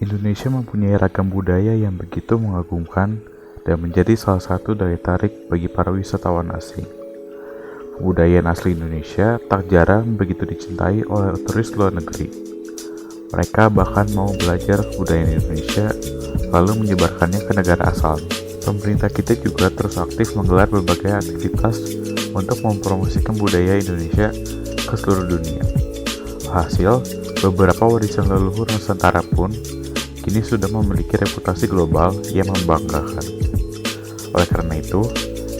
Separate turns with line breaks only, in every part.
Indonesia mempunyai ragam budaya yang begitu mengagumkan dan menjadi salah satu daya tarik bagi para wisatawan asing. Kebudayaan asli Indonesia tak jarang begitu dicintai oleh turis luar negeri. Mereka bahkan mau belajar kebudayaan Indonesia lalu menyebarkannya ke negara asal. Pemerintah kita juga terus aktif menggelar berbagai aktivitas untuk mempromosikan budaya Indonesia ke seluruh dunia. Hasil, beberapa warisan leluhur Nusantara pun kini sudah memiliki reputasi global yang membanggakan. Oleh karena itu,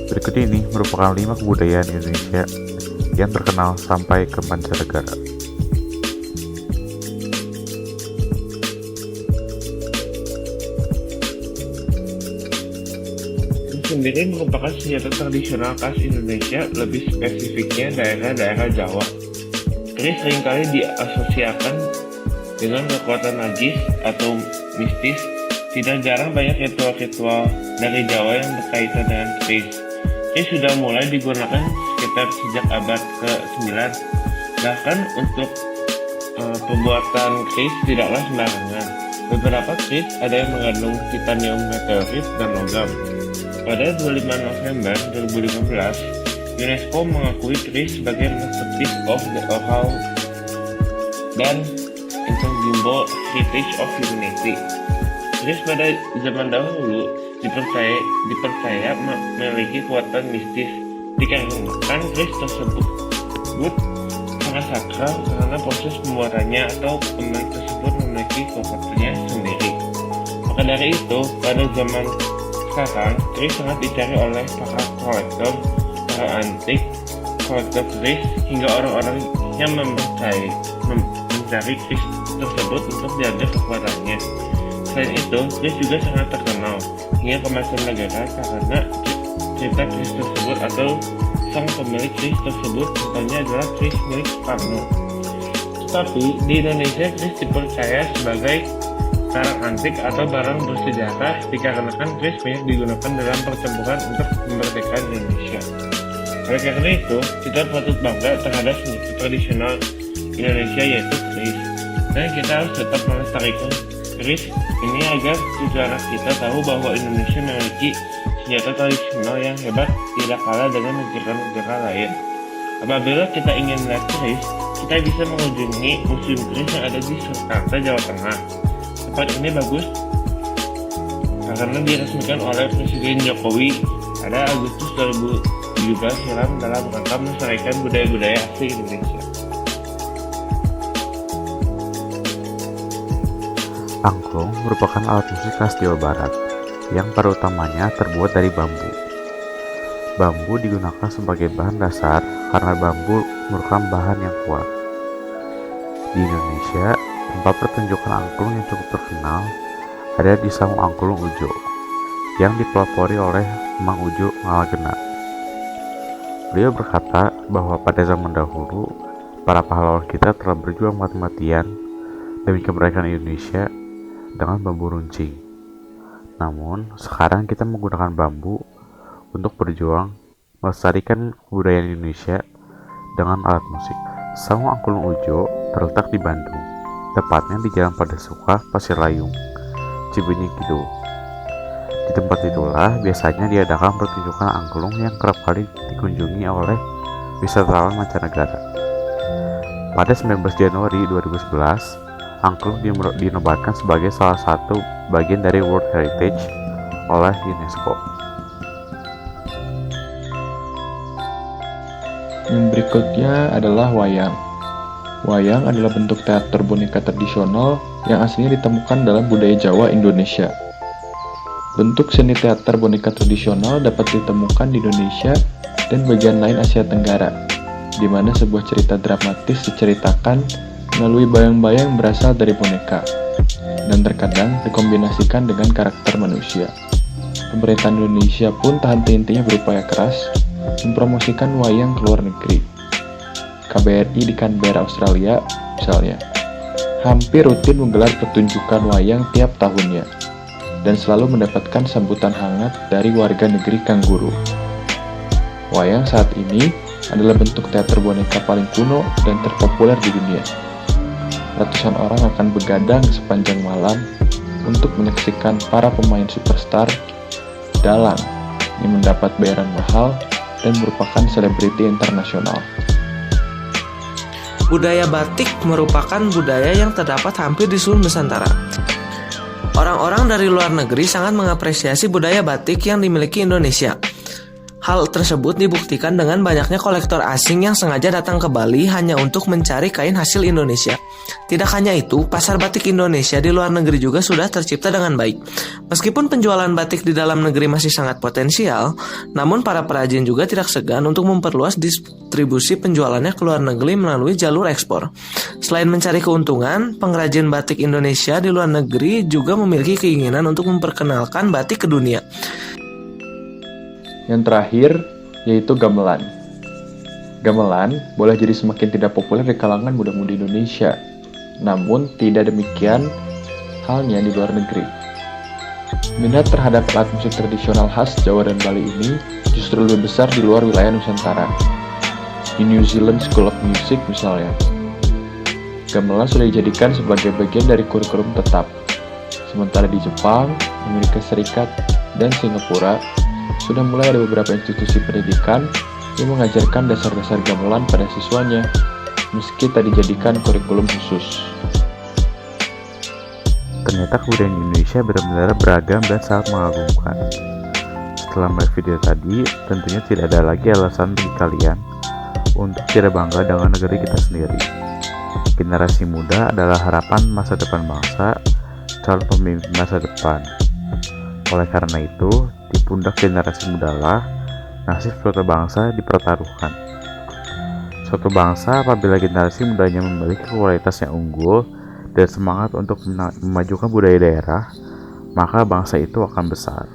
berikut ini merupakan 5 kebudayaan Indonesia yang terkenal sampai ke mancanegara.
Sendiri merupakan senjata tradisional khas Indonesia, lebih spesifiknya daerah-daerah Jawa. Keris seringkali diasosiasikan dengan kekuatan magis atau mistis. Tidak jarang banyak ritual-ritual dari Jawa yang berkaitan dengan keris. Keris sudah mulai digunakan sekitar sejak abad ke-9. Bahkan untuk pembuatan keris tidaklah sembarangan. Beberapa keris ada yang mengandung titanium meteorit dan logam. Pada 25 November 2015, UNESCO mengakui keris sebagai Masterpiece of the Oral dan Intangible Heritage of Humanity. Keris pada zaman dahulu dipercaya memiliki kekuatan mistis, dikarenakan keris tersebut sangat sakral karena proses pembuatannya atau pemilik tersebut memiliki kekuatannya sendiri. Maka dari itu, pada zaman sekarang, keris sangat dicari oleh para kolektor, para antik, kolektor keris, hingga orang-orang yang mencari keris tersebut untuk diambil kekuatannya. Selain itu, keris juga sangat terkenal hingga ke mancanegara karena cerita keris tersebut atau sang pemilik keris tersebut contohnya adalah keris milik Soekarno. Tetapi di Indonesia keris dipercaya sebagai barang antik atau barang bersejarah dikarenakan keris banyak digunakan dalam pertempuran untuk kemerdekaan Indonesia. Oleh karena itu, kita patut bangga terhadap senjata tradisional Indonesia yaitu keris, dan kita harus tetap melestarikan keris ini agar cucu anak kita tahu bahwa Indonesia memiliki senjata tradisional yang hebat tidak kalah dengan negara-negara lain. Apabila kita ingin melihat keris, kita bisa mengunjungi museum keris yang ada di Surakarta, Jawa Tengah. Tempat ini bagus karena diresmikan oleh Presiden Jokowi pada Agustus 2017 silam dalam rangka melestarikan budaya-budaya asli Indonesia.
Angklung merupakan alat musik khas Jawa Barat yang pada utamanya terbuat dari bambu. Bambu digunakan sebagai bahan dasar karena bambu merupakan bahan yang kuat. Di Indonesia, tempat pertunjukan angklung yang cukup terkenal ada di Saung Angklung Ujo yang dipelopori oleh Mang Ujo Malagena. Beliau berkata bahwa pada zaman dahulu para pahlawan kita telah berjuang mati-matian demi kemerdekaan Indonesia dengan bambu runcing. Namun, sekarang kita menggunakan bambu untuk berjuang melestarikan kebudayaan Indonesia dengan alat musik. Saung Angklung Ujo terletak di Bandung, tepatnya di Jalan Padasuka, Pasir Layung, Cibenying Kidul. Di tempat itulah biasanya diadakan pertunjukan angklung yang kerap kali dikunjungi oleh wisatawan mancanegara. Pada 19 Januari 2011, angklung dinobatkan sebagai salah satu bagian dari World Heritage oleh UNESCO.
Yang berikutnya adalah wayang. Wayang adalah bentuk teater boneka tradisional yang aslinya ditemukan dalam budaya Jawa, Indonesia. Bentuk seni teater boneka tradisional dapat ditemukan di Indonesia dan bagian lain Asia Tenggara, di mana sebuah cerita dramatis diceritakan melalui bayang-bayang berasal dari boneka, dan terkadang dikombinasikan dengan karakter manusia. Pemerintah Indonesia pun tak henti-hentinya berupaya keras mempromosikan wayang ke luar negeri. KBRI di Canberra, Australia, misalnya, hampir rutin menggelar pertunjukan wayang tiap tahunnya, dan selalu mendapatkan sambutan hangat dari warga negeri Kangguru. Wayang saat ini adalah bentuk teater boneka paling kuno dan terpopuler di dunia. Ratusan orang akan begadang sepanjang malam untuk menyaksikan para pemain superstar dalang yang mendapat bayaran mahal dan merupakan selebriti internasional.
Budaya batik merupakan budaya yang terdapat hampir di seluruh Nusantara. Orang-orang dari luar negeri sangat mengapresiasi budaya batik yang dimiliki Indonesia. Hal tersebut dibuktikan dengan banyaknya kolektor asing yang sengaja datang ke Bali hanya untuk mencari kain hasil Indonesia. Tidak hanya itu, pasar batik Indonesia di luar negeri juga sudah tercipta dengan baik. Meskipun penjualan batik di dalam negeri masih sangat potensial, namun para perajin juga tidak segan untuk memperluas distribusi penjualannya ke luar negeri melalui jalur ekspor. Selain mencari keuntungan, pengrajin batik Indonesia di luar negeri juga memiliki keinginan untuk memperkenalkan batik ke dunia.
Yang terakhir, yaitu gamelan. Gamelan boleh jadi semakin tidak populer di kalangan muda-mudi Indonesia, namun tidak demikian halnya di luar negeri. Minat terhadap alat musik tradisional khas Jawa dan Bali ini justru lebih besar di luar wilayah Nusantara. Di New Zealand School of Music misalnya, gamelan sudah dijadikan sebagai bagian dari kurikulum tetap. Sementara di Jepang, Amerika Serikat, dan Singapura, sudah mulai ada beberapa institusi pendidikan yang mengajarkan dasar-dasar gamelan pada siswanya, meski tak dijadikan kurikulum khusus.
Ternyata kebudayaan Indonesia benar-benar beragam dan sangat mengagumkan. Setelah melihat video tadi, tentunya tidak ada lagi alasan bagi kalian untuk tidak bangga dengan negeri kita sendiri. Generasi muda adalah harapan masa depan bangsa, calon pemimpin masa depan. Oleh karena itu, di pundak generasi muda lah nasib suatu bangsa dipertaruhkan. Suatu bangsa apabila generasi mudanya memiliki kualitas yang unggul dan semangat untuk memajukan budaya daerah, maka bangsa itu akan besar.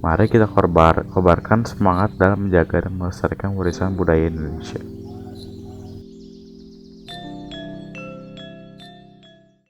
Mari kita kobarkan semangat dalam menjaga dan melestarikan warisan budaya Indonesia.